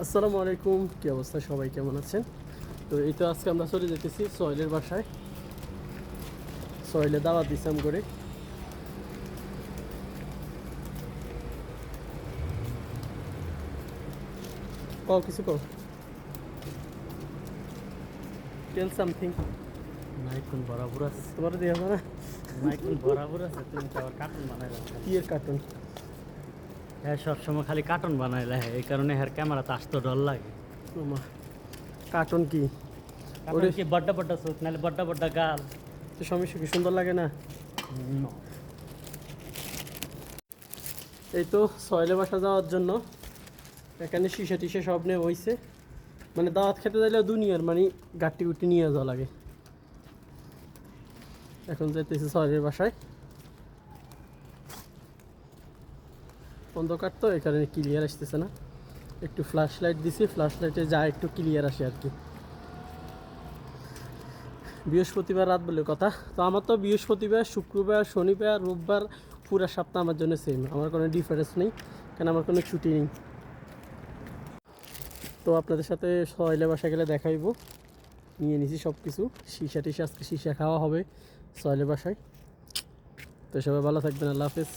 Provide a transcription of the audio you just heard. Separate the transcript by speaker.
Speaker 1: আসসালামু আলাইকুম, কি অবস্থা? সবাই কেমন আছেন? তো এই তো আজকে আমরা চলে যেতেছি সোহেলের বাসায়। সোহেলে দাওয়াত দিছিলাম করে। কও কিছু কও, টেল সামথিং।
Speaker 2: মাইকুন বরাবর আছে।
Speaker 1: তোমার দিয়ে না
Speaker 2: মাইকুন বরাবর আছে, তুমি তো আবার কার্টুন বানাইলা।
Speaker 1: কি এর কার্টুন?
Speaker 2: হ্যাঁ, সবসময় খালি কার্টুন বানাইলা, এই কারণে হ্যার ক্যামেরাতে আসতে ডর লাগে।
Speaker 1: কার্টুন কি
Speaker 2: কার্টুন কি বড্ডা বড্ডা চোখ, নাহলে বড্ডা বড্ডা গাল।
Speaker 1: তো সমস্যা কি? সুন্দর লাগে না? এই তো সোহেলের বাসা যাওয়ার জন্য এখানে শিশা টিসা সব নিয়ে হইছে। মানে দাওয়াত খেতে যাইলে দুনিয়ার মানে গাট্টি গুটি নিয়ে যাওয়া লাগে। এখন যাইতেছি সোহেলের বাসায়। অন্ধকার তো এই কারণে ক্লিয়ার আসতেছে না। একটু ফ্ল্যাশ লাইট দিছি, ফ্ল্যাশ লাইটে যা একটু ক্লিয়ার আসে আর কি। বৃহস্পতিবার রাত বলে কথা। তো আমার তো বৃহস্পতিবার, শুক্রবার, শনিবার, রোববার পুরো সপ্তাহ আমার জন্য সেম, আমার কোনো ডিফারেন্স নেই, কারণ আমার কোনো ছুটি নেই। তো আপনাদের সাথে সোহেলের বাসা গেলে দেখাইব। নিয়ে নিছি সব কিছু, শিশা টিশা, আজকে শিশা খাওয়া হবে সোহেলের বাসায়। তো সবাই ভালো থাকবেন, আল্লাহ হাফেজ।